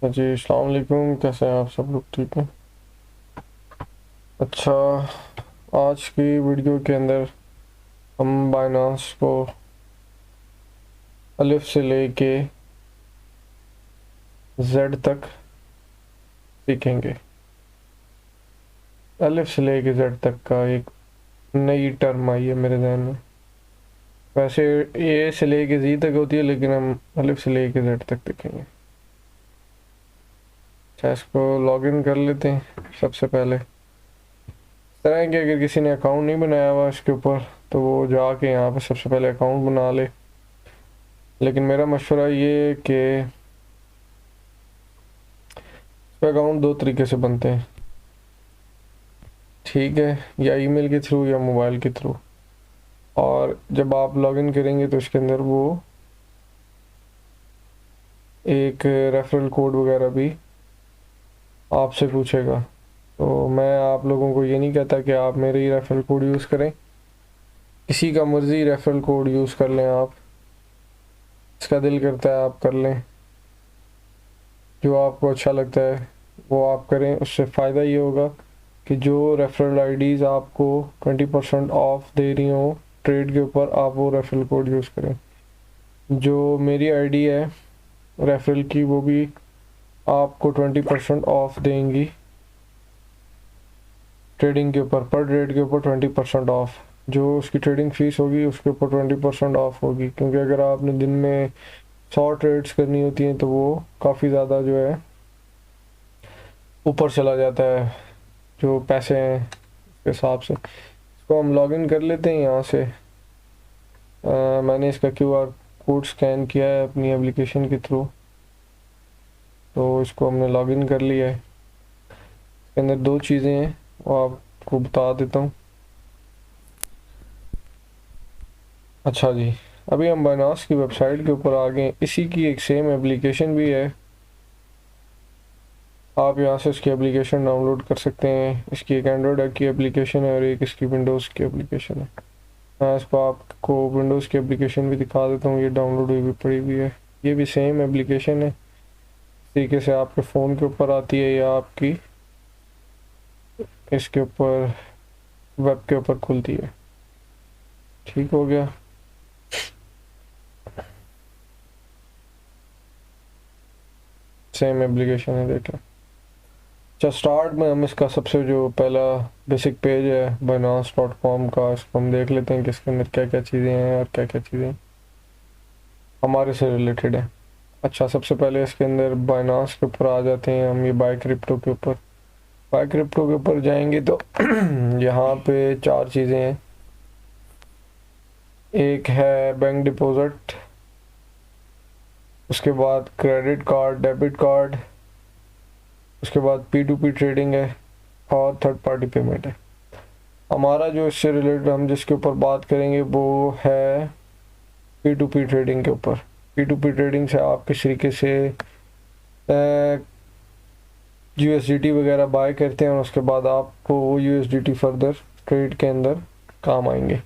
जी अस्सलाम वालेकुम, कैसे हैं आप सब लोग? ठीक हैं। अच्छा, आज की वीडियो के अंदर हम बाइनांस को अलिफ से लेके जेड तक सीखेंगे। अलिफ से लेके जेड तक का एक नई टर्म आई है मेरे जहन में। वैसे ए से लेके जी तक होती है, लेकिन हम अलिफ से लेके जेड तक देखेंगे। अच्छा, इसको लॉगिन कर लेते हैं सबसे पहले। इस तरह कि अगर किसी ने अकाउंट नहीं बनाया हुआ इसके ऊपर, तो वो जाके यहाँ पे सबसे पहले अकाउंट बना ले। लेकिन मेरा मशवरा ये है कि अकाउंट दो तरीके से बनते हैं, ठीक है, या ईमेल के थ्रू या मोबाइल के थ्रू। और जब आप लॉगिन करेंगे तो इसके अंदर वो एक रेफरल कोड वगैरह भी आपसे पूछेगा। तो मैं आप लोगों को ये नहीं कहता कि आप मेरे ही रेफरल कोड यूज़ करें, किसी का मर्ज़ी रेफरल कोड यूज़ कर लें आप, इसका दिल करता है आप कर लें, जो आपको अच्छा लगता है वो आप करें। उससे फ़ायदा ये होगा कि जो रेफरल आईडीज़ आपको 20% ऑफ दे रही हो ट्रेड के ऊपर, आप वो रेफरल कोड यूज़ करें। जो मेरी आईडी है रेफरल की, वो भी आपको 20% ऑफ देंगी ट्रेडिंग के ऊपर, पर ट्रेड के ऊपर 20% ऑफ। जो उसकी ट्रेडिंग फीस होगी उसके ऊपर 20% ऑफ होगी, क्योंकि अगर आपने दिन में 100 ट्रेड्स करनी होती हैं तो वो काफ़ी ज़्यादा जो है ऊपर चला जाता है जो पैसे हैं उसके हिसाब से। इसको हम लॉगिन कर लेते हैं यहाँ से। मैंने इसका क्यूआर कोड स्कैन किया है अपनी एप्लीकेशन के थ्रू, तो इसको हमने लॉगिन कर लिया है। इसके अंदर दो चीज़ें हैं वो आपको बता देता हूँ। अच्छा जी, अभी हम बाइनांस की वेबसाइट के ऊपर आ गए। इसी की एक सेम एप्लीकेशन भी है, आप यहाँ से इसकी एप्लीकेशन डाउनलोड कर सकते हैं। इसकी एक एंड्रॉयड की एप्लीकेशन है और एक इसकी विंडोज़ की एप्लीकेशन है। मैं इसको आपको विंडोज़ की एप्लीकेशन भी दिखा देता हूँ, ये डाउनलोड हुई भी पड़ी हुई है। ये भी सेम एप्लीकेशन है, इस तरीके से आपके फ़ोन के ऊपर आती है या आपकी इसके ऊपर वेब के ऊपर खुलती है। ठीक हो गया। सेम एप्लीकेशन है, देखें। अच्छा, स्टार्ट में हम इसका सबसे जो पहला बेसिक पेज है binance.com का, इसको हम देख लेते हैं कि इसके अंदर क्या क्या चीज़ें हैं और क्या क्या चीज़ें हमारे से रिलेटेड है। अच्छा, सबसे पहले इसके अंदर बाइनांस के ऊपर आ जाते हैं हम, ये बाय क्रिप्टो के ऊपर। बाय क्रिप्टो के ऊपर जाएंगे तो यहाँ पे चार चीज़ें हैं। एक है बैंक डिपॉजिट, उसके बाद क्रेडिट कार्ड, डेबिट कार्ड, उसके बाद P2P ट्रेडिंग है और थर्ड पार्टी पेमेंट है। हमारा जो इससे रिलेटेड हम जिसके ऊपर बात करेंगे वो है P2P ट्रेडिंग के ऊपर। P2P ट्रेडिंग से आप किस तरीके से USDT वगैरह बाय करते हैं और उसके बाद आपको वो USDT फर्दर ट्रेड के अंदर काम आएंगे।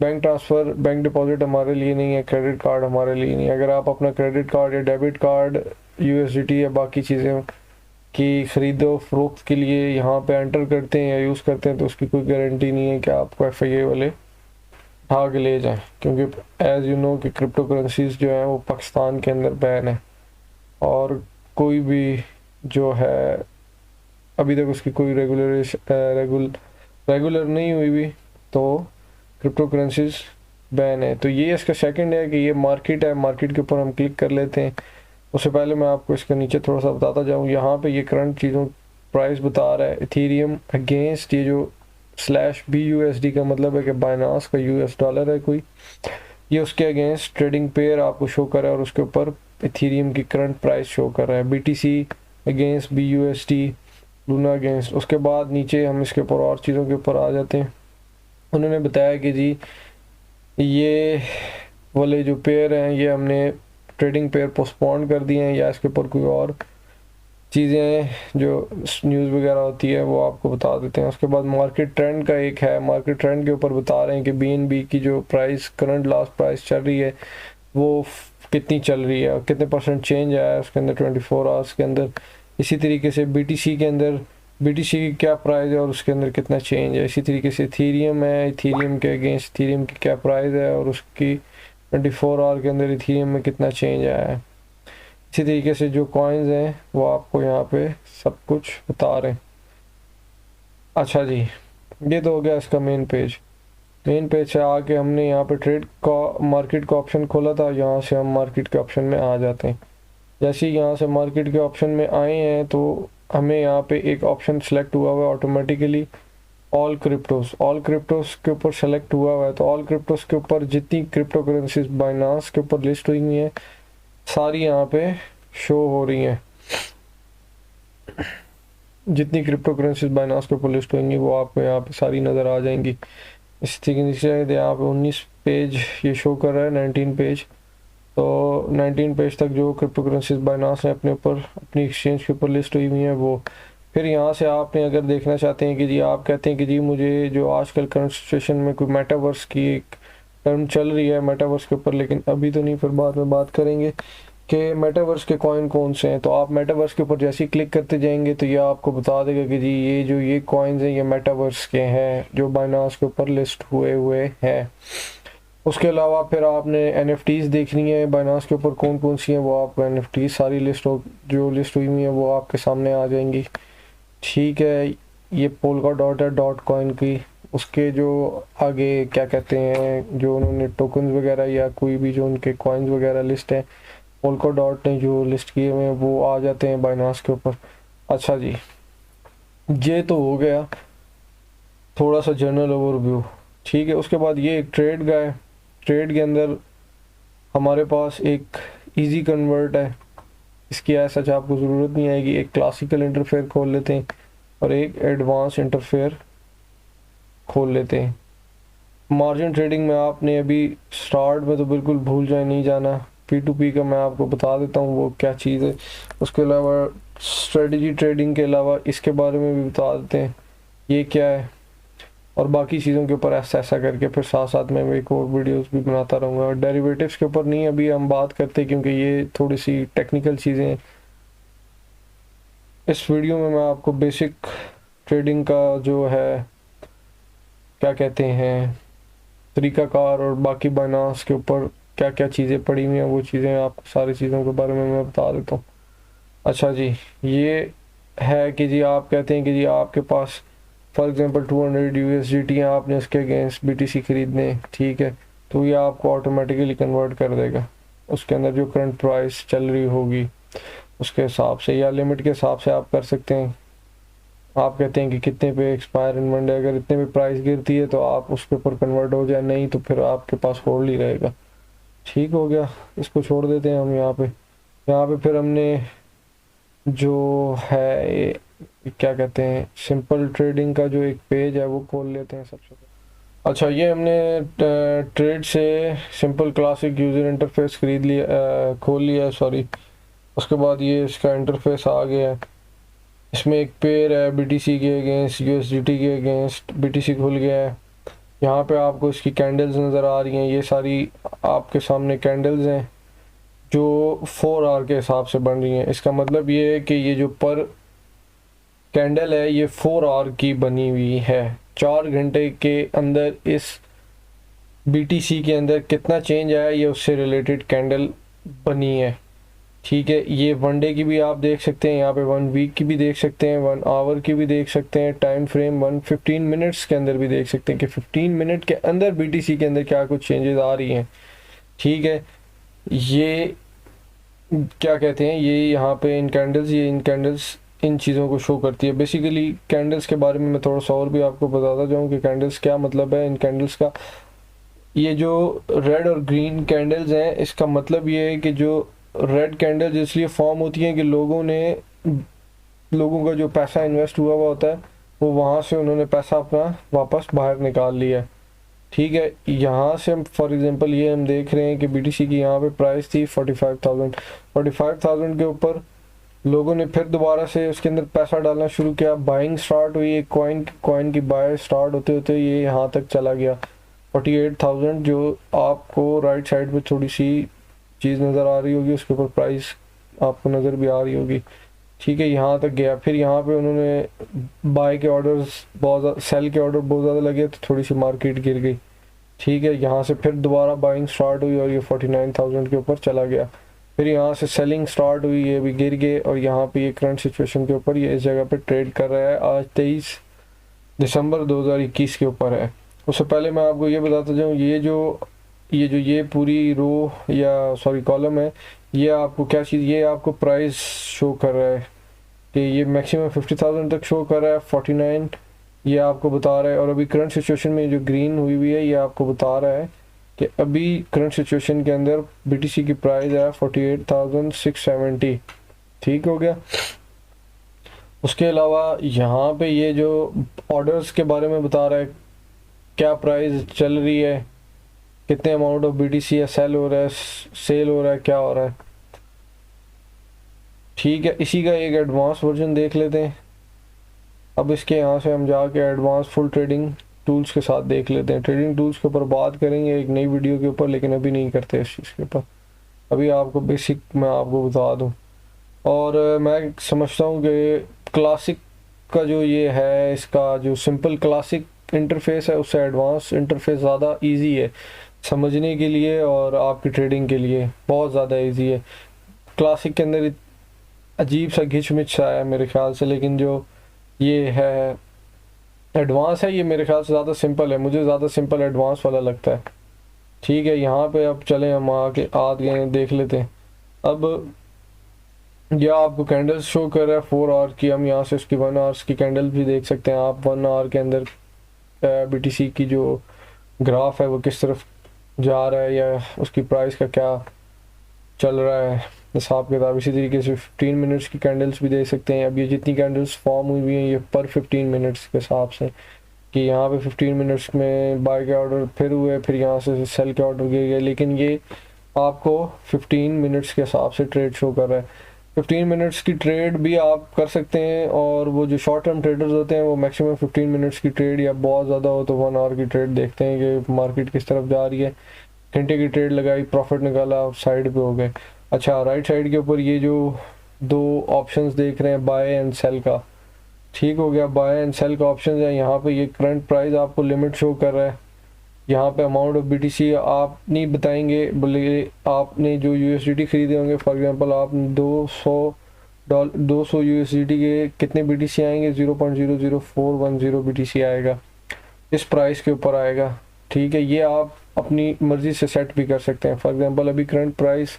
बैंक ट्रांसफ़र, बैंक डिपॉजिट हमारे लिए नहीं है, क्रेडिट कार्ड हमारे लिए नहीं है। अगर आप अपना क्रेडिट कार्ड या डेबिट कार्ड USDT या बाकी चीज़ें की ख़रीदो फरोख्त के लिए यहाँ पे एंटर करते हैं या यूज़ करते हैं, तो उसकी कोई गारंटी नहीं है कि आपको FIA वाले उठा के ले जाएं, क्योंकि एज़ यू नो कि क्रिप्टो करेंसीज जो हैं वो पाकिस्तान के अंदर बैन है और कोई भी जो है अभी तक उसकी कोई रेगुलर नहीं हुई भी, तो क्रिप्टो करेंसीज बैन है। तो ये इसका सेकंड है कि ये मार्केट है, मार्केट के ऊपर हम क्लिक कर लेते हैं। उससे पहले मैं आपको इसके नीचे थोड़ा सा बताता जाऊँ। यहाँ पे ये करंट चीज़ों प्राइस बता रहा है इथेरियम अगेंस्ट, ये जो /BUSD का मतलब है कि बाइनांस का US डॉलर है कोई, ये उसके अगेंस्ट ट्रेडिंग पेयर आपको शो कर रहा है और उसके ऊपर इथेरियम की करंट प्राइस शो कर रहा है। BTC against BUSD, Luna against. उसके बाद नीचे हम इसके ऊपर और चीज़ों के ऊपर आ जाते हैं। उन्होंने बताया कि जी ये वाले जो पेयर हैं ये हमने ट्रेडिंग पेयर पोस्टपोन कर दिए हैं, या इसके ऊपर कोई और चीज़ें जो न्यूज़ वगैरह होती है वो आपको बता देते हैं। उसके बाद मार्केट ट्रेंड का एक है, मार्केट ट्रेंड के ऊपर बता रहे हैं कि BNB की जो प्राइस करंट लास्ट प्राइस चल रही है वो कितनी चल रही है और कितने परसेंट चेंज आया है उसके अंदर 24 आवर्स के अंदर। इसी तरीके से BTC के अंदर BTC की क्या प्राइस है और उसके अंदर कितना चेंज है। इसी तरीके से इथीरियम है, इथीरियम के अगेंस्ट इथीरियम की क्या प्राइस है और उसकी 24 आवर के अंदर इथीरियम में कितना चेंज आया है। इसी तरीके से जो कॉइन्स हैं वो आपको यहाँ पे सब कुछ बता रहे हैं। अच्छा जी, ये तो हो गया इसका मेन पेज। मेन पेज से आके हमने यहाँ पे ट्रेड का मार्केट का ऑप्शन खोला था, यहाँ से हम मार्केट के ऑप्शन में आ जाते हैं। जैसे ही यहाँ से मार्केट के ऑप्शन में आए हैं तो हमें यहाँ पे एक ऑप्शन सेलेक्ट हुआ हुआ है ऑटोमेटिकली, ऑल क्रिप्टोस के ऊपर सेलेक्ट हुआ हुआ है। तो ऑल क्रिप्टोस के ऊपर जितनी क्रिप्टो करेंसीज बाइनांस के ऊपर लिस्ट हुई हुई हैं सारी यहाँ पे शो हो रही हैं। जितनी क्रिप्टो करेंसीज बाइनांस के ऊपर लिस्ट होंगी वो आपको यहाँ पे सारी नज़र आ जाएंगी। इस तरीके से यहाँ पे 19 पेज ये शो कर रहा है, 19 पेज। तो 19 पेज तक जो क्रिप्टो करेंसीज बाइनांस ने अपने ऊपर अपनी एक्सचेंज के ऊपर लिस्ट हुई हुई है वो। फिर यहाँ से आपने अगर देखना चाहते हैं कि जी आप कहते हैं कि जी मुझे जो आजकल करंट सिचुएशन में कोई मेटावर्स की एक टर्म चल रही है मेटावर्स के ऊपर, लेकिन अभी तो नहीं, फिर बाद में बात करेंगे कि मेटावर्स के कॉइन कौन से हैं। तो आप मेटावर्स के ऊपर जैसे ही क्लिक करते जाएंगे तो ये आपको बता देगा कि जी ये कॉइन्स हैं ये मेटावर्स के हैं जो बाइनांस के ऊपर लिस्ट हुए हैं। उसके अलावा फिर आपने NFTs देखनी है बाइनांस के ऊपर कौन कौन सी हैं, वो आपको NFTs सारी जो लिस्ट हुई हुई है वो आपके सामने आ जाएंगी। ठीक है, ये Polkadot है डॉट कॉइन की, उसके जो आगे क्या कहते हैं जो उन्होंने टोकन्स वगैरह या कोई भी जो उनके कॉइन्स वगैरह लिस्ट है Polkadot ने जो लिस्ट किए हुए हैं वो आ जाते हैं बाइनांस के ऊपर। अच्छा जी, ये तो हो गया थोड़ा सा जनरल ओवरव्यू। ठीक है, उसके बाद ये एक ट्रेड का है। ट्रेड के अंदर हमारे पास एक इजी कन्वर्ट है, इसकी ऐसा आपको ज़रूरत नहीं आएगी। एक क्लासिकल इंटरफेयर खोल लेते हैं और एक एडवांस इंटरफेयर खोल लेते हैं। मार्जिन ट्रेडिंग में आपने अभी स्टार्ट में तो बिल्कुल भूल जाए नहीं जाना। P2P का मैं आपको बता देता हूँ वो क्या चीज़ है। उसके अलावा स्ट्रेटजी ट्रेडिंग के अलावा इसके बारे में भी बता देते हैं ये क्या है, और बाकी चीज़ों के ऊपर ऐसा करके फिर साथ साथ में एक और वीडियोस भी बनाता रहूँगा। और डेरिवेटिव्स के ऊपर नहीं अभी हम बात करते क्योंकि ये थोड़ी सी टेक्निकल चीज़ें हैं। इस वीडियो में मैं आपको बेसिक ट्रेडिंग का जो है क्या कहते हैं तरीक़ाकार और बाकी बाइनांस के ऊपर क्या क्या चीज़ें पड़ी हुई हैं वो चीज़ें आपको सारी चीज़ों के बारे में मैं बता देता हूँ। अच्छा जी, ये है कि जी आप कहते हैं कि जी आपके पास फॉर एग्जांपल 200 USDT हैं, आपने उसके अगेंस्ट BTC खरीदने, ठीक है, तो ये आपको ऑटोमेटिकली कन्वर्ट कर देगा उसके अंदर जो करंट प्राइस चल रही होगी उसके हिसाब से, या लिमिट के हिसाब से आप कर सकते हैं। आप कहते हैं कि कितने पे एक्सपायर इन मंडे, अगर इतने पे प्राइस गिरती है तो आप उस पे पर कन्वर्ट हो जाए, नहीं तो फिर आपके पास होल्ड ही रहेगा। ठीक हो गया, इसको छोड़ देते हैं हम यहाँ पे फिर हमने जो है क्या कहते हैं सिंपल ट्रेडिंग का जो एक पेज है वो खोल लेते हैं सबसे पहले। अच्छा, ये हमने ट्रेड से सिंपल क्लासिक यूज़र इंटरफेस खोल लिया सॉरी। उसके बाद ये इसका इंटरफेस आ गया है, इसमें एक पेयर है BTC के अगेंस्ट USDT के अगेंस्ट BTC खुल गया है। यहाँ पे आपको इसकी कैंडल्स नज़र आ रही हैं, ये सारी आपके सामने कैंडल्स हैं जो 4 आवर के हिसाब से बन रही हैं। इसका मतलब ये है कि ये जो पर कैंडल है ये 4 आवर की बनी हुई है। 4 घंटे के अंदर इस BTC के अंदर कितना चेंज आया ये उससे रिलेटेड कैंडल बनी है। ठीक है, ये 1 डे की भी आप देख सकते हैं, यहाँ पे 1 वीक की भी देख सकते हैं, 1 आवर की भी देख सकते हैं, टाइम फ्रेम 15 मिनट्स के अंदर भी देख सकते हैं कि 15 मिनट के अंदर BTC के अंदर क्या कुछ चेंजेस आ रही हैं। ठीक है, ये क्या कहते हैं ये यहाँ पे इन कैंडल्स इन चीज़ों को शो करती है। बेसिकली कैंडल्स के बारे में मैं थोड़ा सा और भी आपको बताता जाऊँ कि कैंडल्स क्या मतलब है। इन कैंडल्स का ये जो रेड और ग्रीन कैंडल्स हैं इसका मतलब ये है कि जो रेड कैंडल्स इसलिए फॉर्म होती हैं कि लोगों का जो पैसा इन्वेस्ट हुआ होता है वो वहाँ से उन्होंने पैसा अपना वापस बाहर निकाल लिया है। ठीक है, यहाँ से हम फॉर एग्जांपल ये हम देख रहे हैं कि BTC की यहाँ पे प्राइस थी 45,000 के ऊपर लोगों ने फिर दोबारा से उसके अंदर पैसा डालना शुरू किया, बाइंग स्टार्ट हुई, एक कॉइन की बाय स्टार्ट होते होते ये यहाँ तक चला गया 48,000, जो आपको राइट साइड पे थोड़ी सी चीज़ नज़र आ रही होगी, उसके ऊपर प्राइस आपको नज़र भी आ रही होगी। ठीक है, यहाँ तक गया। फिर यहाँ पे उन्होंने बाय के ऑर्डर्स बहुत ज़्यादा, सेल के ऑर्डर बहुत ज़्यादा लगे तो थोड़ी सी मार्केट गिर गई। ठीक है, यहाँ से फिर दोबारा बाइंग स्टार्ट हुई और ये 49,000 के ऊपर चला गया। फिर यहाँ से सेलिंग स्टार्ट हुई, ये भी गिर गए और यहाँ पे ये करंट सिचुएशन के ऊपर ये इस जगह पे ट्रेड कर रहा है। आज 23 दिसंबर 2021 के ऊपर है। उससे पहले मैं आपको ये बताता जाऊँ, ये पूरी रो या सॉरी कॉलम है, ये आपको क्या चीज़, ये आपको प्राइस शो कर रहा है कि ये मैक्सिमम 50,000 तक शो कर रहा है। 49 ये आपको बता रहा है। और अभी करंट सिचुएशन में जो ग्रीन हुई हुई है ये आपको बता रहा है कि अभी करंट सिचुएशन के अंदर BTC की प्राइस है 48,670। ठीक हो गया। उसके अलावा यहाँ पे ये जो ऑर्डर्स के बारे में बता रहा है, क्या प्राइस चल रही है, कितने अमाउंट ऑफ BTC है, सेल हो रहा है, सेल हो रहा है, क्या हो रहा है। ठीक है, इसी का एक एडवांस वर्जन देख लेते हैं। अब इसके यहाँ से हम जाके एडवांस फुल ट्रेडिंग टूल्स के साथ देख लेते हैं। ट्रेडिंग टूल्स के ऊपर बात करेंगे एक नई वीडियो के ऊपर, लेकिन अभी नहीं करते इस चीज़ के ऊपर। अभी आपको बेसिक मैं आपको बता दूं। और मैं समझता हूँ कि क्लासिक का जो ये है, इसका जो सिंपल क्लासिक इंटरफेस है उससे एडवांस इंटरफेस ज़्यादा इजी है समझने के लिए और आपकी ट्रेडिंग के लिए बहुत ज़्यादा इजी है। क्लासिक के अंदर अजीब सा घिच-मिच सा है मेरे ख्याल से, लेकिन जो ये है एडवांस है ये मेरे ख्याल से ज़्यादा सिंपल है। मुझे ज़्यादा सिंपल एडवांस वाला लगता है। ठीक है, यहाँ पे अब चलें, हम आके आ गए हैं, देख लेते हैं। अब यह आपको कैंडल्स शो कर रहा है 4 आवर की। हम यहाँ से उसकी 1 आवर्स की कैंडल भी देख सकते हैं आप। 1 आवर के अंदर BTC की जो ग्राफ है वो किस तरफ जा रहा है या उसकी प्राइस का क्या चल रहा है हिसाब किताब। इसी तरीके से 15 मिनट्स की कैंडल्स भी देख सकते हैं। अब ये जितनी कैंडल्स फॉर्म हुई हुई हैं ये पर 15 मिनट्स के हिसाब से, कि यहाँ पे 15 मिनट्स में बाय के ऑर्डर फिर हुए, फिर यहाँ से सेल के ऑर्डर गिर गए, लेकिन ये आपको 15 मिनट्स के हिसाब से ट्रेड शो कर रहा है। 15 मिनट्स की ट्रेड भी आप कर सकते हैं, और वो जो शॉर्ट टर्म ट्रेडर्स होते हैं वो मैक्सिमम 15 मिनट्स की ट्रेड, या बहुत ज़्यादा हो तो 1 आवर की ट्रेड देखते हैं कि मार्केट किस तरफ जा रही है। घंटे की ट्रेड लगाई, प्रॉफिट निकाला, साइड पे हो गए। अच्छा, राइट साइड के ऊपर ये जो 2 ऑप्शंस देख रहे हैं बाय एंड सेल का, ठीक हो गया, बाय एंड सेल का ऑप्शन है। यहाँ पे ये करंट प्राइस आपको लिमिट शो कर रहा है। यहाँ पे अमाउंट ऑफ BTC आप नहीं बताएंगे, बोले आपने जो USDT खरीदे होंगे, फॉर एग्जांपल आप 200 USDT के कितने BTC आएंगे, 0.00410 BTC आएगा, इस प्राइस के ऊपर आएगा। ठीक है, ये आप अपनी मर्ज़ी से सेट भी कर सकते हैं। फॉर एग्जांपल अभी करंट प्राइस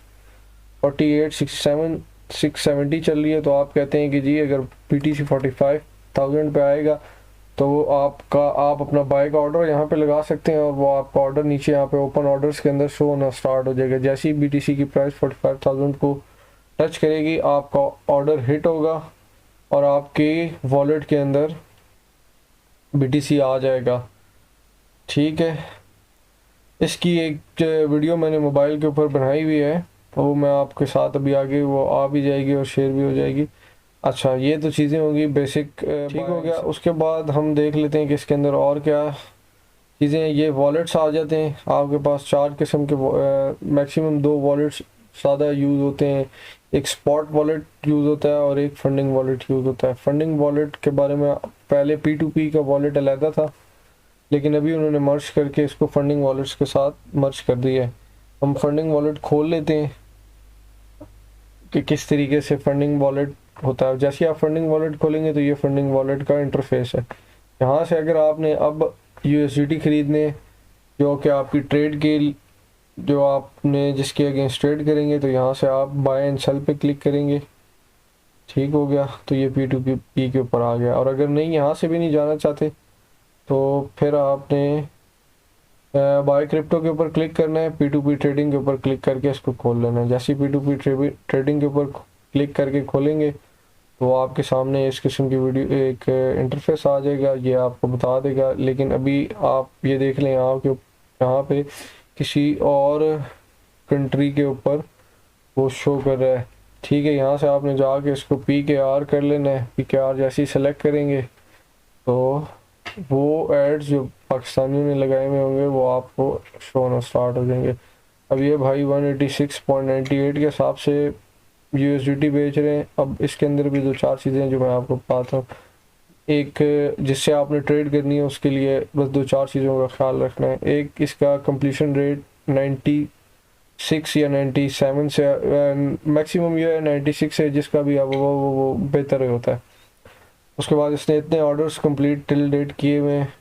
48,670 चल रही है, तो आप कहते हैं कि जी अगर BTC 45,000 पे आएगा तो आप अपना बाय का ऑर्डर यहाँ पे लगा सकते हैं, और वो आपका ऑर्डर नीचे यहाँ पे ओपन ऑर्डर्स के अंदर शो होना स्टार्ट हो जाएगा। जैसे ही BTC की प्राइस 45,000 को टच करेगी आपका ऑर्डर हिट होगा और आपके वॉलेट के अंदर BTC आ जाएगा। ठीक है, इसकी एक वीडियो मैंने मोबाइल के ऊपर बनाई हुई है, तो वो मैं आपके साथ अभी आगे वो आ भी जाएगी और शेयर भी हो जाएगी। अच्छा, ये तो चीज़ें होंगी बेसिक, ठीक हो गया। उसके बाद हम देख लेते हैं कि इसके अंदर और क्या चीज़ें हैं। ये वॉलेट्स आ जाते हैं आपके पास। 4 किस्म के मैक्सिमम 2 वॉलेट्स ज़्यादा यूज़ होते हैं। एक स्पॉट वॉलेट यूज़ होता है और एक फंडिंग वॉलेट यूज़ होता है। फंडिंग वॉलेट के बारे में पहले P2P का वॉलेट अलग था, लेकिन अभी उन्होंने मर्ज करके इसको फंडिंग वॉलेट्स के साथ मर्ज कर दिया है। हम फंडिंग वॉलेट खोल लेते हैं कि किस तरीके से फंडिंग वॉलेट होता है। जैसे आप फंडिंग वॉलेट खोलेंगे तो ये फंडिंग वॉलेट का इंटरफेस है। यहाँ से अगर आपने अब USDT खरीदने, जो कि आपकी ट्रेड के, जो आपने जिसके अगेंस्ट ट्रेड करेंगे, तो यहाँ से आप बाय एंड सेल पे क्लिक करेंगे। ठीक हो गया, तो ये P2P के ऊपर आ गया। और अगर नहीं, यहाँ से भी नहीं जाना चाहते, तो फिर आपने बाय क्रिप्टो के ऊपर क्लिक करना है, P2P ट्रेडिंग के ऊपर क्लिक करके इसको खोल लेना है। जैसे ही P2P ट्रेडिंग के ऊपर क्लिक करके खोलेंगे तो आपके सामने इस किस्म की वीडियो एक इंटरफेस आ जाएगा, ये आपको बता देगा। लेकिन अभी आप ये देख लें आपके यहाँ पे किसी और कंट्री के ऊपर वो शो कर रहा है। ठीक है, यहाँ से आपने जाके इसको PKR कर लेना है। PKR जैसे ही सेलेक्ट करेंगे तो वो एड्स जो पाकिस्तानियों ने लगाए हुए होंगे वो आपको शो होना स्टार्ट हो जाएंगे। अब ये भाई 186.98 के हिसाब से यूएसडीटी बेच रहे हैं। अब इसके अंदर भी दो चार चीज़ें हैं जो मैं आपको बताता हूँ। एक, जिससे आपने ट्रेड करनी है उसके लिए बस दो चार चीज़ों का ख्याल रखना है। एक, इसका कंप्लीशन रेट 96 या 97 से, मैक्सिमम ये है 96 है, जिसका भी अब वो बेहतर होता है। उसके बाद इसने इतने ऑर्डर्स कंप्लीट टिल डेट किए हुए हैं,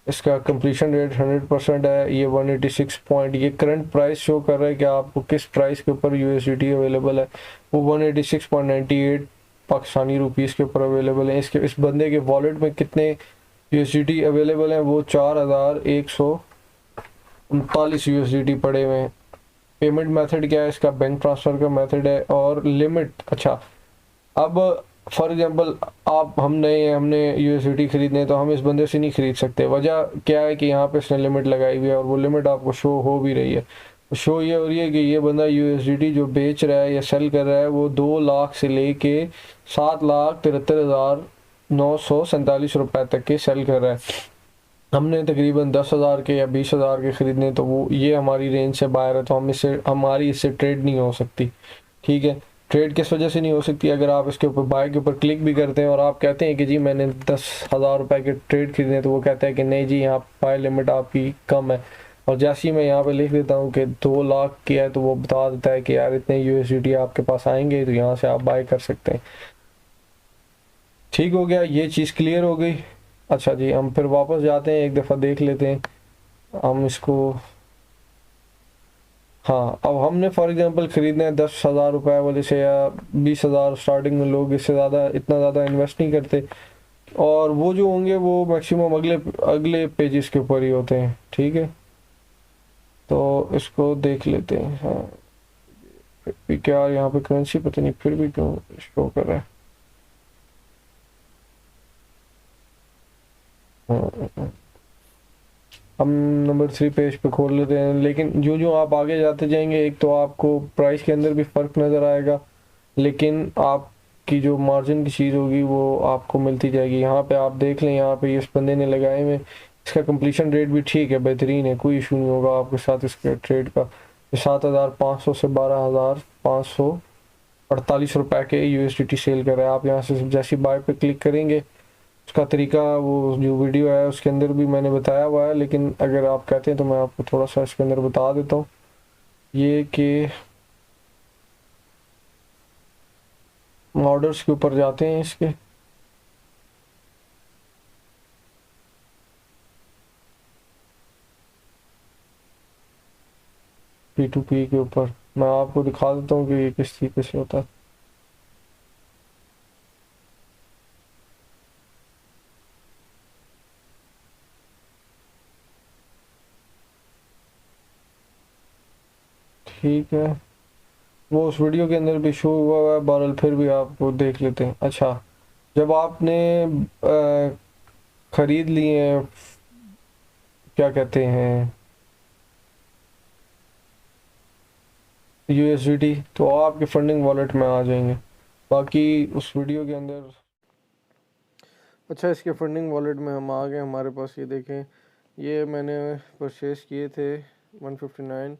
इसका कंप्लीशन रेट 100% है। ये 186 पॉइंट, ये करंट प्राइस शो कर रहा है कि आपको किस प्राइस के ऊपर यूएसडीटी अवेलेबल है। वो 186.98 पाकिस्तानी रुपीस के ऊपर अवेलेबल है। इसके इस बंदे के वॉलेट में कितने यूएसडीटी अवेलेबल हैं? वो 4139 यूएसडीटी पड़े हुए हैं। पेमेंट मेथड क्या है इसका? बैंक ट्रांसफ़र का मेथड है। और लिमिट, अच्छा, अब फॉर एग्जांपल आप, हम नए हैं, हमने यूएसडीटी खरीदने, तो हम इस बंदे से नहीं खरीद सकते। वजह क्या है कि यहाँ पे इसने लिमिट लगाई हुई है और वो लिमिट आपको शो हो भी रही है। शो ये हो रही है कि ये बंदा यूएसडीटी जो बेच रहा है या सेल कर रहा है वो 2 लाख से लेके 7,73,947 रुपए तक के सेल कर रहा है। हमने तकरीबन 10,000 के या 20,000 के ख़रीदने, तो वो ये हमारी रेंज से बाहर है, तो हमारी इससे ट्रेड नहीं हो सकती। ठीक है, ट्रेड किस वजह से नहीं हो सकती? अगर आप इसके ऊपर बाय के ऊपर क्लिक भी करते हैं और आप कहते हैं कि जी मैंने 10,000 रुपये के ट्रेड खरीदने, तो वो कहता है कि नहीं जी, यहाँ बाय लिमिट आपकी कम है। और जैसे ही मैं यहाँ पे लिख देता हूँ कि 2 लाख की है, तो वो बता देता है कि यार इतने यूएसडीटी आपके पास आएंगे, तो यहाँ से आप बाय कर सकते हैं। ठीक हो गया, ये चीज़ क्लियर हो गई। अच्छा जी, हम फिर वापस जाते हैं, एक दफ़ा देख लेते हैं हम इसको। हाँ, अब हमने फॉर एग्जांपल ख़रीदना है 10,000 रुपये वाले से या 20,000। स्टार्टिंग में लोग इससे ज़्यादा, इतना ज़्यादा इन्वेस्ट नहीं करते, और वो जो होंगे वो मैक्सिमम अगले अगले पेजेस के ऊपर ही होते हैं। ठीक है, तो इसको देख लेते हैं। हाँ, फिर भी क्या यहाँ पे करेंसी पता नहीं फिर भी क्यों शो कर रहा है। हाँ, हम नंबर 3 पेज पे खोल लेते हैं। लेकिन जो जो आप आगे जाते जाएंगे, एक तो आपको प्राइस के अंदर भी फ़र्क नज़र आएगा, लेकिन आपकी जो मार्जिन की चीज़ होगी वो आपको मिलती जाएगी। यहाँ पे आप देख लें, यहाँ पे इस बंदे ने लगाए हुए, इसका कंप्लीशन रेट भी ठीक है, बेहतरीन है, कोई इशू नहीं होगा आपके साथ इसके ट्रेड का। 7,500 से 12,548 रुपये के यूएसडीटी सेल कर रहा है। आप यहाँ से जैसी बाय पे क्लिक करेंगे, उसका तरीका वो जो वीडियो है उसके अंदर भी मैंने बताया हुआ है, लेकिन अगर आप कहते हैं तो मैं आपको थोड़ा सा इसके अंदर बता देता हूँ। ये कि ऑर्डर्स के ऊपर जाते हैं इसके। P2P के ऊपर मैं आपको दिखा देता हूँ कि ये किस तरीके से होता है। ठीक है, वो उस वीडियो के अंदर भी शो हुआ है, बहरहाल फिर भी आपको देख लेते हैं। अच्छा, जब आपने ख़रीद लिए हैं, क्या कहते हैं, यूएसडीटी, तो आपके फंडिंग वॉलेट में आ जाएंगे। बाकी उस वीडियो के अंदर, अच्छा, इसके फंडिंग वॉलेट में हम आ गए। हमारे पास ये देखें, ये मैंने परचेज़ किए थे 159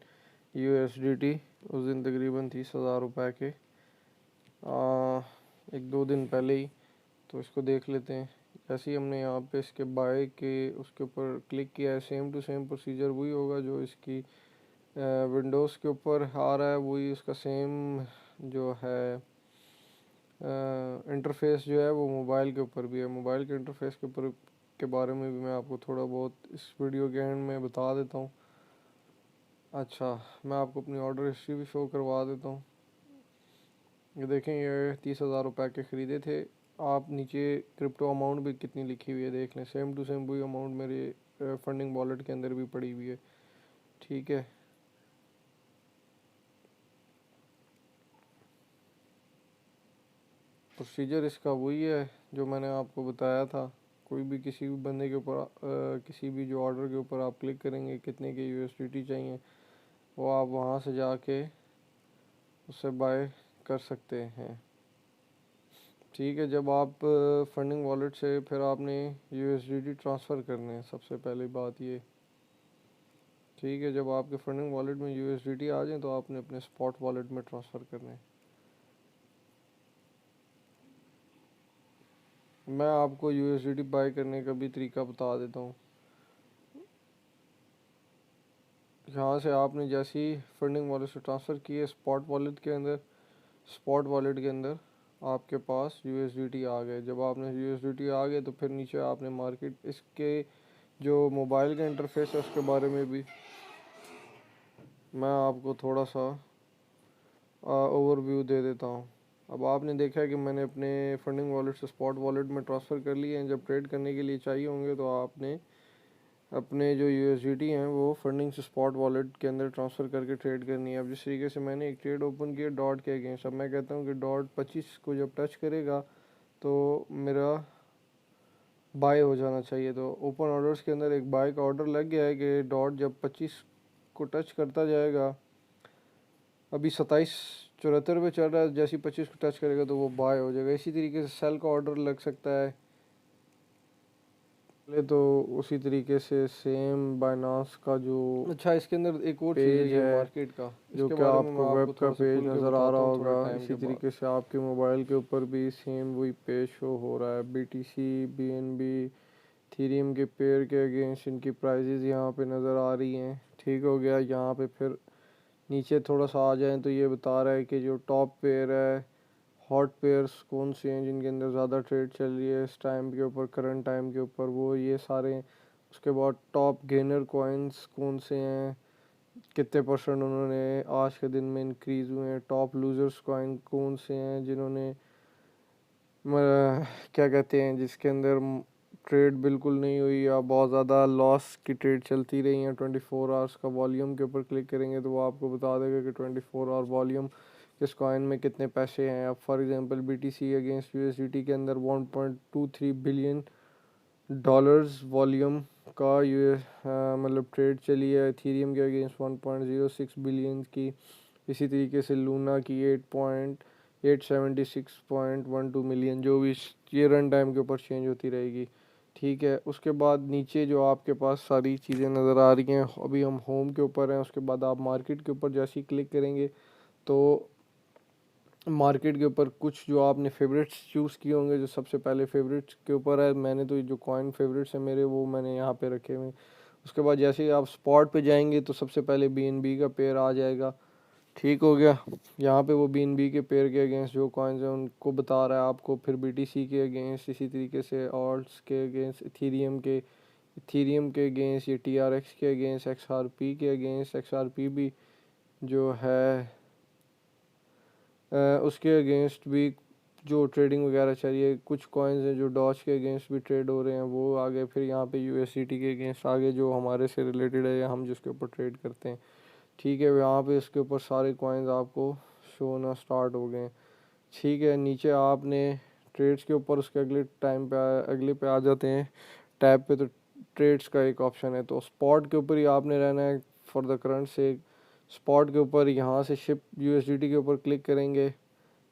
यूएसडीटी उस दिन, तकरीबन 30,000 रुपये के, 1-2 दिन पहले ही। तो इसको देख लेते हैं। जैसे ही हमने यहाँ पे इसके बाय के उसके ऊपर क्लिक किया है, सेम टू सेम प्रोसीजर वही होगा जो इसकी विंडोज़ के ऊपर आ रहा है, वही उसका सेम जो है इंटरफेस जो है वो मोबाइल के ऊपर भी है। मोबाइल के इंटरफेस के ऊपर के बारे में भी मैं आपको थोड़ा बहुत इस वीडियो के एंड में बता देता हूँ। अच्छा, मैं आपको अपनी ऑर्डर हिस्ट्री भी शो करवा देता हूँ। ये देखें, ये 30,000 रुपये के ख़रीदे थे। आप नीचे क्रिप्टो अमाउंट भी कितनी लिखी हुई है देख लें, सेम टू सेम वही अमाउंट मेरे फंडिंग वॉलेट के अंदर भी पड़ी हुई है। ठीक है, प्रोसीजर इसका वही है जो मैंने आपको बताया था। कोई भी किसी भी बंदे के ऊपर किसी भी जो ऑर्डर के ऊपर आप क्लिक करेंगे, कितने के यूएसडीटी चाहिए, वो आप वहाँ से जाके उससे बाय कर सकते हैं। ठीक है, जब आप फंडिंग वॉलेट से फिर आपने यूएसडीटी ट्रांसफ़र करने हैं, सबसे पहली बात ये। ठीक है, जब आपके फंडिंग वॉलेट में यूएसडीटी आ जाए तो आपने अपने स्पॉट वॉलेट में ट्रांसफ़र करने। मैं आपको यूएसडीटी बाय करने का भी तरीका बता देता हूँ। यहाँ से आपने जैसे ही फंडिंग वॉलेट से ट्रांसफ़र किए स्पॉट वॉलेट के अंदर, स्पॉट वॉलेट के अंदर आपके पास यूएसडीटी आ गए। जब आपने यूएसडीटी आ गए तो फिर नीचे आपने मार्केट, इसके जो मोबाइल का इंटरफेस है उसके बारे में भी मैं आपको थोड़ा सा ओवरव्यू दे देता हूँ। अब आपने देखा है कि मैंने अपने फंडिंग वॉलेट से स्पॉट वॉलेट में ट्रांसफ़र कर लिए हैं। जब ट्रेड करने के लिए चाहिए होंगे तो आपने अपने जो यूएसडीटी हैं वो फंडिंग से स्पॉट वॉलेट के अंदर ट्रांसफ़र करके ट्रेड करनी है। अब जिस तरीके से मैंने एक ट्रेड ओपन किया डॉट के अगेंस्ट, अब मैं कहता हूँ कि डॉट 25 को जब टच करेगा तो मेरा बाय हो जाना चाहिए। तो ओपन ऑर्डर्स के अंदर एक बाय का ऑर्डर लग गया है कि डॉट जब 25 को टच करता जाएगा, अभी 27.74 पे चल रहा है, जैसे ही 25 को टच करेगा तो वो बाय हो जाएगा। इसी तरीके से सेल का ऑर्डर लग सकता है तो उसी तरीके से सेम बाइनांस का जो अच्छा इसके अंदर एक और पेज है मार्केट का, जो कि आपको वेब का पेज नज़र आ रहा होगा। इसी तरीके से आपके मोबाइल के ऊपर भी सेम वही पेज शो हो रहा है। बीटीसी, बीएनबी, थीरियम के पेयर के अगेंस्ट इनकी प्राइजेज़ यहाँ पे नज़र आ रही हैं। ठीक हो गया। यहाँ पे फिर नीचे थोड़ा सा आ जाएं तो ये बता रहा है कि जो टॉप पेयर है, हॉट पेयर्स कौन से हैं जिनके अंदर ज़्यादा ट्रेड चल रही है इस टाइम के ऊपर, करंट टाइम के ऊपर, वो ये सारे। उसके बाद टॉप गेनर कॉइन्स कौन से हैं, कितने परसेंट उन्होंने आज के दिन में इंक्रीज़ हुए हैं। टॉप लूज़र्स कॉइन कौन से हैं जिन्होंने क्या कहते हैं जिसके अंदर ट्रेड बिल्कुल नहीं हुई या बहुत ज़्यादा लॉस की ट्रेड चलती रही हैं। 24 आवर्स का वॉल्यूम के ऊपर क्लिक करेंगे तो वो आपको बता देगा कि 24 आवर वॉल्यूम किस कॉइन में कितने पैसे हैं। अब for example BTC against USDT के अंदर 1.23 बिलियन डॉलर्स वॉल्यूम का मतलब ट्रेड चली है। इथेरियम के अगेंस्ट 1.06 बिलियन की। इसी तरीके से लूना की 876.12 मिलियन, जो भी ये रन टाइम के ऊपर चेंज होती रहेगी। ठीक है। उसके बाद नीचे जो आपके पास सारी चीज़ें नज़र आ रही हैं, अभी हम होम के ऊपर हैं। उसके बाद आप मार्केट के ऊपर जैसे ही क्लिक करेंगे तो मार्केट के ऊपर कुछ जो आपने फेवरेट्स चूज़ किए होंगे, जो सबसे पहले फेवरेट्स के ऊपर है, मैंने तो जो कॉइन फेवरेट्स हैं मेरे वो मैंने यहाँ पे रखे हुए हैं। उसके बाद जैसे ही आप स्पॉट पे जाएंगे तो सबसे पहले बीएनबी का पेयर आ जाएगा। ठीक हो गया। यहाँ पे वो बीएनबी के पेयर के अगेंस्ट जो कॉइन्स हैं उनको बता रहा है आपको। फिर बीटीसी के अगेंस्ट, इसी तरीके से ऑल्ट्स के अगेंस्ट, इथेरियम के अगेंस्ट, ये टीआरएक्स के अगेंस्ट, एक्सआरपी के अगेंस्ट, एक्सआरपी भी जो है उसके अगेंस्ट भी जो ट्रेडिंग वगैरह चल रही है। कुछ कॉइन्स हैं जो डॉज के अगेंस्ट भी ट्रेड हो रहे हैं, वो आगे। फिर यहाँ पे यूएसडीटी के अगेंस्ट आगे जो हमारे से रिलेटेड है या हम जिसके ऊपर ट्रेड करते हैं। ठीक है। यहाँ पे इसके ऊपर सारे कॉइन्स आपको शो होना स्टार्ट हो गए। ठीक है। नीचे आपने ट्रेड्स के ऊपर उसके अगले टाइम पे अगले पे आ जाते हैं टैब पे, तो ट्रेड्स का एक ऑप्शन है। तो स्पॉट के ऊपर ही आपने रहना है फॉर द करंट से। स्पॉट के ऊपर यहाँ से शिप यूएसडीटी के ऊपर क्लिक करेंगे।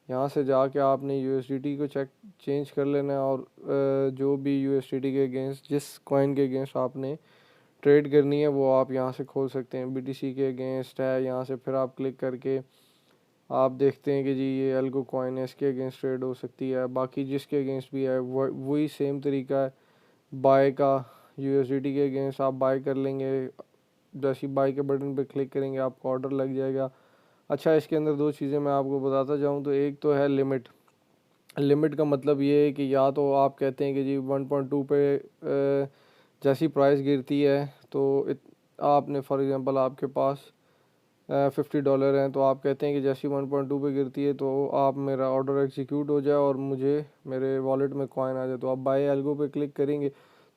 यहाँ से जाके आपने यूएसडीटी को चेंज कर लेना है और जो भी यूएसडीटी के अगेंस्ट जिस कॉइन के अगेंस्ट आपने ट्रेड करनी है वो आप यहाँ से खोल सकते हैं। बीटीसी के अगेंस्ट है, यहाँ से फिर आप क्लिक करके आप देखते हैं कि जी ये एल्गो कॉइन है, इसके अगेंस्ट ट्रेड हो सकती है। बाकी जिसके अगेंस्ट भी है वही सेम तरीका है बाय का। यूएसडीटी के अगेंस्ट आप बाय कर लेंगे, जैसे ही बाय के बटन पे क्लिक करेंगे आपको ऑर्डर लग जाएगा। अच्छा, इसके अंदर दो चीज़ें मैं आपको बताता जाऊँ तो एक तो है लिमिट। लिमिट का मतलब ये है कि या तो आप कहते हैं कि जी 1.2 पे जैसी प्राइस गिरती है तो आपने फॉर एग्ज़ाम्पल आपके पास $50 हैं, तो आप कहते हैं कि जैसी 1.2 पे गिरती है तो आप मेरा ऑर्डर एग्जीक्यूट हो जाए और मुझे मेरे वॉलेट में कॉइन आ जाए। तो आप बाय एल्गो पे क्लिक करेंगे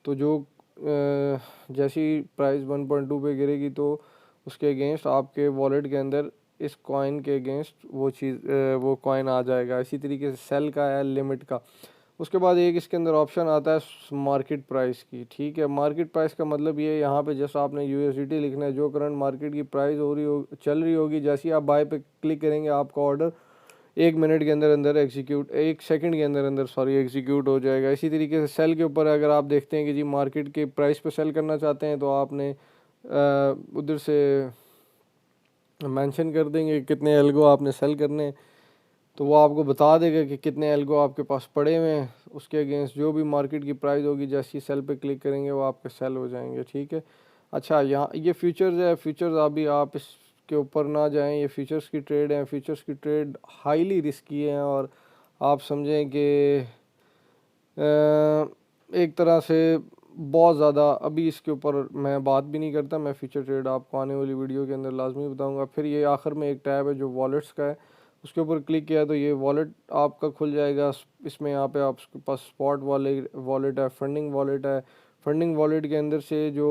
तो जो जैसी प्राइस 1.2 पे गिरेगी तो उसके अगेंस्ट आपके वॉलेट के अंदर इस कॉइन के अगेंस्ट वो कॉइन आ जाएगा। इसी तरीके से सेल का है लिमिट का। उसके बाद एक इसके अंदर ऑप्शन आता है मार्केट प्राइस की। ठीक है। मार्केट प्राइस का मतलब ये है, यहाँ पे जैसा आपने यूएसडीटी लिखना है, जो करंट मार्केट की प्राइस हो रही हो चल रही होगी, जैसे ही आप बाय पे क्लिक करेंगे आपका ऑर्डर 1 मिनट के अंदर अंदर एग्जीक्यूट, 1 सेकंड के अंदर अंदर सॉरी एग्जीक्यूट हो जाएगा। इसी तरीके से सेल के ऊपर अगर आप देखते हैं कि जी मार्केट के प्राइस पे सेल करना चाहते हैं तो आपने उधर से मेंशन कर देंगे कितने एल्गो आपने सेल करने, तो वो आपको बता देगा कि कितने एल्गो आपके पास पड़े हुए हैं। उसके अगेंस्ट जो भी मार्केट की प्राइस होगी, जैसी सेल पे क्लिक करेंगे वो आपके सेल हो जाएंगे। ठीक है। अच्छा, यहाँ ये फ्यूचर्स है, फ्यूचर्स अभी आप इसके ऊपर ना जाएं, ये फ्यूचर्स की ट्रेड है। फ्यूचर्स की ट्रेड हाईली रिस्की है, और आप समझें कि एक तरह से बहुत ज़्यादा, अभी इसके ऊपर मैं बात भी नहीं करता। मैं फ्यूचर ट्रेड आपको आने वाली वीडियो के अंदर लाजमी बताऊंगा। फिर ये आखिर में एक टैब है जो वॉलेट्स का है, उसके ऊपर क्लिक किया तो ये वॉलेट आपका खुल जाएगा। इसमें यहाँ पे आपके पास स्पॉट वॉलेट है, फंडिंग वॉलेट है। फंडिंग वॉलेट के अंदर से जो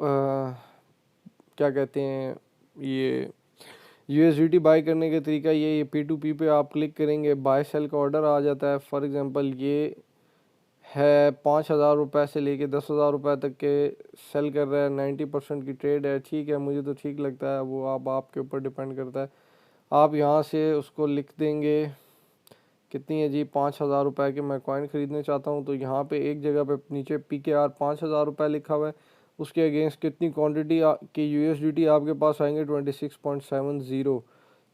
क्या कहते हैं, ये यूएसडीटी बाय करने का तरीका ये P2P पे आप क्लिक करेंगे, बाय सेल का ऑर्डर आ जाता है। फॉर एग्जांपल ये है 5,000 रुपये से लेके 10,000 रुपये तक के सेल कर रहा है, 90% की ट्रेड है। ठीक है, मुझे तो ठीक लगता है, वो आपके ऊपर डिपेंड करता है। आप यहाँ से उसको लिख देंगे कितनी है जी, 5,000 रुपये के मैं कॉइन ख़रीदने चाहता हूँ। तो यहाँ पे एक जगह पे नीचे PKR 5,000 रुपये लिखा हुआ है, उसके अगेंस्ट कितनी क्वांटिटी की यूएसडीटी आपके पास आएंगे 26.70।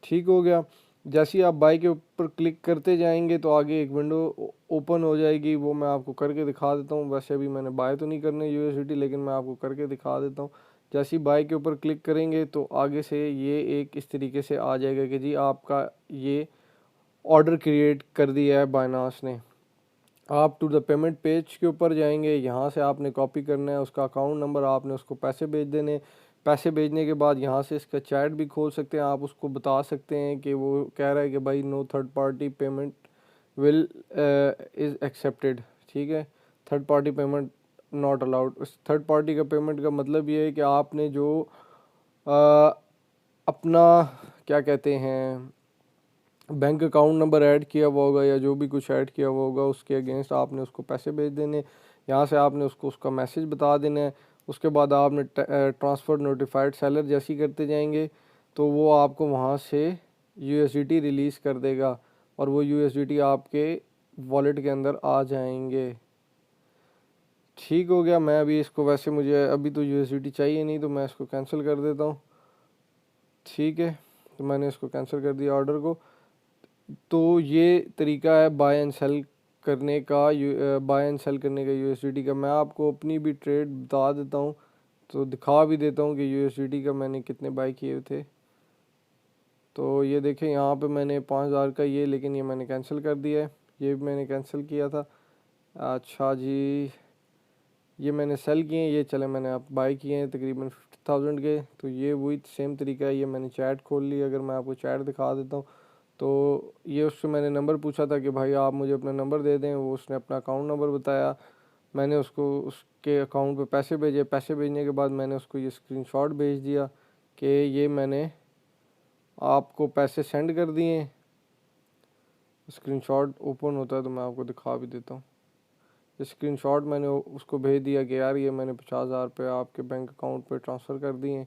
ठीक हो गया। जैसे ही आप बाई के ऊपर क्लिक करते जाएंगे तो आगे एक विंडो ओपन हो जाएगी, वो मैं आपको करके दिखा देता हूँ। वैसे अभी मैंने बाय तो नहीं करने यूएसडीटी, लेकिन मैं आपको करके दिखा देता हूँ। जैसे ही बाई के ऊपर क्लिक करेंगे तो आगे से ये एक इस तरीके से आ जाएगा कि जी आपका ये ऑर्डर क्रिएट कर दिया है बाइनांस ने। आप टू द पेमेंट पेज के ऊपर जाएंगे, यहाँ से आपने कॉपी करना है उसका अकाउंट नंबर, आपने उसको पैसे भेज देने। पैसे भेजने के बाद यहाँ से इसका चैट भी खोल सकते हैं, आप उसको बता सकते हैं कि वो कह रहा है कि भाई no third party payment will is accepted. ठीक है, third party payment not allowed. उस थर्ड पार्टी का पेमेंट का मतलब ये है कि आपने जो अपना क्या कहते हैं बैंक अकाउंट नंबर ऐड किया हुआ होगा या जो भी कुछ ऐड किया हुआ होगा, उसके अगेंस्ट आपने उसको पैसे भेज देने। यहाँ से आपने उसको उसका मैसेज बता देना है। उसके बाद आपने ट्रांसफ़र नोटिफाइड सेलर जैसी करते जाएंगे तो वो आपको वहाँ से यूएसडीटी रिलीज़ कर देगा, और वो यूएसडीटी आपके वॉलेट के अंदर आ जाएंगे। ठीक हो गया। मैं अभी इसको, वैसे मुझे अभी तो यूएसडीटी चाहिए नहीं, तो मैं इसको कैंसिल कर देता हूँ। ठीक है, तो मैंने इसको कैंसिल कर दिया ऑर्डर को। तो ये तरीका है बाय एंड सेल करने का, बाय एंड सेल करने का यूएसडीटी का। मैं आपको अपनी भी ट्रेड बता देता हूँ, तो दिखा भी देता हूँ कि यूएसडीटी का मैंने कितने बाय किए थे। तो ये देखें, यहाँ पे मैंने 5,000 का ये, लेकिन ये मैंने कैंसिल कर दिया है, ये भी मैंने कैंसिल किया था। अच्छा जी, ये मैंने सेल किए हैं, ये चले मैंने आप बाय किए हैं तकरीबन 50,000 के। तो ये वही सेम तरीका है। ये मैंने चैट खोल ली, अगर मैं आपको चैट दिखा देता हूँ तो ये उससे मैंने नंबर पूछा था कि भाई आप मुझे अपना नंबर दे दें, वो उसने अपना अकाउंट नंबर बताया। मैंने उसको उसके अकाउंट पे पैसे भेजे। पैसे भेजने के बाद मैंने उसको ये स्क्रीनशॉट भेज दिया कि ये मैंने आपको पैसे सेंड कर दिए। स्क्रीनशॉट ओपन होता है तो मैं आपको दिखा भी देता हूँ। स्क्रीनशॉट मैंने उसको भेज दिया कि यार ये मैंने 50,000 रुपये आपके बैंक अकाउंट पे ट्रांसफ़र कर दिए,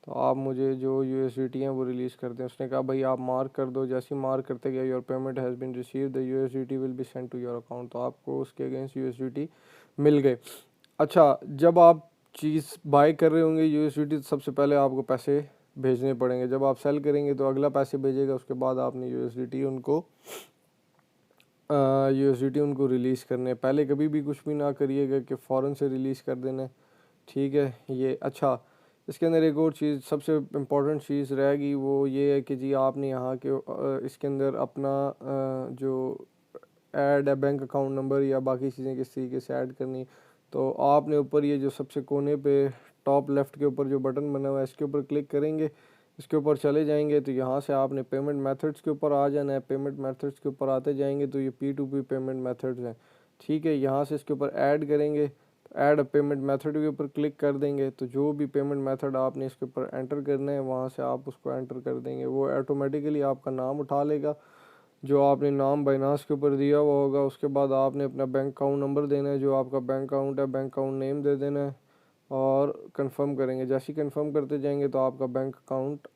तो आप मुझे जो यूएसडीटी हैं वो रिलीज़ कर दें। उसने कहा भाई आप मार्क कर दो। जैसे ही मार्क करते गए, your payment has been receive, the USDT will be send to your account, तो आपको उसके अगेंस्ट यूएसडीटी मिल गए। अच्छा, जब आप चीज़ बाय कर रहे होंगे यूएसडीटी, तो सबसे पहले आपको पैसे भेजने पड़ेंगे। जब आप सेल करेंगे तो अगला पैसे भेजेगा, उसके बाद आपने यूएसडीटी उनको रिलीज़ करने। पहले कभी भी कुछ भी ना करिएगा कि फ़ौरन से रिलीज़ कर देना। ठीक है ये। अच्छा, इसके अंदर एक और चीज़ सबसे इम्पोर्टेंट चीज़ रहेगी, वो ये है कि जी आपने यहाँ के इसके अंदर अपना जो ऐड है बैंक अकाउंट नंबर या बाकी चीज़ें किस तरीके से ऐड करनी। तो आपने ऊपर ये जो सबसे कोने पे टॉप लेफ़्ट के ऊपर जो बटन बना हुआ है, इसके ऊपर क्लिक करेंगे, इसके ऊपर चले जाएंगे तो यहाँ से आपने पेमेंट मेथड्स के ऊपर आ जाना है। पेमेंट मेथड्स के ऊपर आते जाएंगे तो ये P2P पेमेंट मेथड्स हैं। ठीक है, यहाँ से इसके ऊपर ऐड करेंगे, तो ऐड पेमेंट मेथड के ऊपर क्लिक कर देंगे, तो जो भी पेमेंट मेथड आपने इसके ऊपर एंटर करना है वहाँ से आप उसको एंटर कर देंगे। वो ऑटोमेटिकली आपका नाम उठा लेगा, जो आपने नाम बाइनांस के ऊपर दिया हुआ होगा। उसके बाद आपने अपना बैंक अकाउंट नंबर देना है, जो आपका बैंक अकाउंट है, बैंक अकाउंट नेम दे देना है, और कंफर्म करेंगे। जैसे ही कंफर्म करते जाएंगे तो आपका बैंक अकाउंट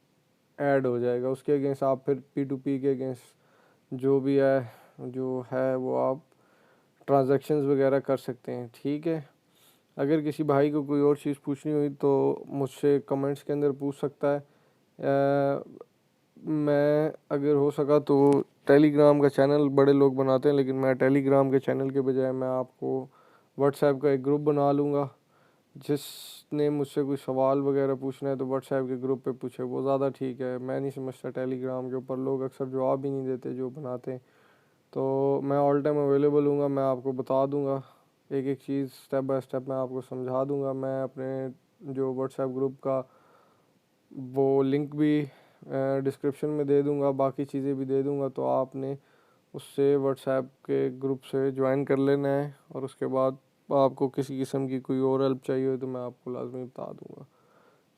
ऐड हो जाएगा। उसके अगेंस्ट आप फिर P2P के अगेंस्ट जो भी है वो आप ट्रांजैक्शंस वगैरह कर सकते हैं। ठीक है। अगर किसी भाई को कोई और चीज़ पूछनी हुई तो मुझसे कमेंट्स के अंदर पूछ सकता है। मैं अगर हो सका तो टेलीग्राम का चैनल बड़े लोग बनाते हैं, लेकिन मैं टेलीग्राम के चैनल के बजाय मैं आपको व्हाट्सएप का एक ग्रुप बना लूँगा। जिसने मुझसे कोई सवाल वगैरह पूछना है तो व्हाट्सएप के ग्रुप पे पूछे, वो ज़्यादा ठीक है। मैं नहीं समझता टेलीग्राम के ऊपर लोग अक्सर जवाब ही नहीं देते जो बनाते हैं। तो मैं ऑल टाइम अवेलेबल हूँगा, मैं आपको बता दूँगा एक एक चीज़ स्टेप बाय स्टेप, मैं आपको समझा दूँगा। मैं अपने जो व्हाट्सएप ग्रुप का वो लिंक भी डिस्क्रिप्शन में दे दूँगा, बाकी चीज़ें भी दे दूँगा, तो आपने उससे व्हाट्सएप के ग्रुप से ज्वाइन कर लेना है। और उसके बाद आपको किसी किस्म की कोई और हेल्प चाहिए हो तो मैं आपको लाजमी बता दूँगा।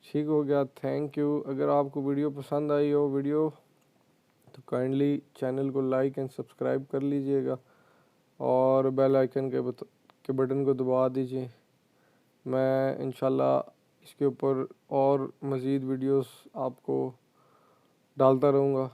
ठीक हो गया, थैंक यू। अगर आपको वीडियो पसंद आई हो तो काइंडली चैनल को लाइक एंड सब्सक्राइब कर लीजिएगा और बेल आइकन के बटन को दबा दीजिए। मैं इंशाल्लाह इसके ऊपर और मज़ीद वीडियोस आपको डालता रहूँगा।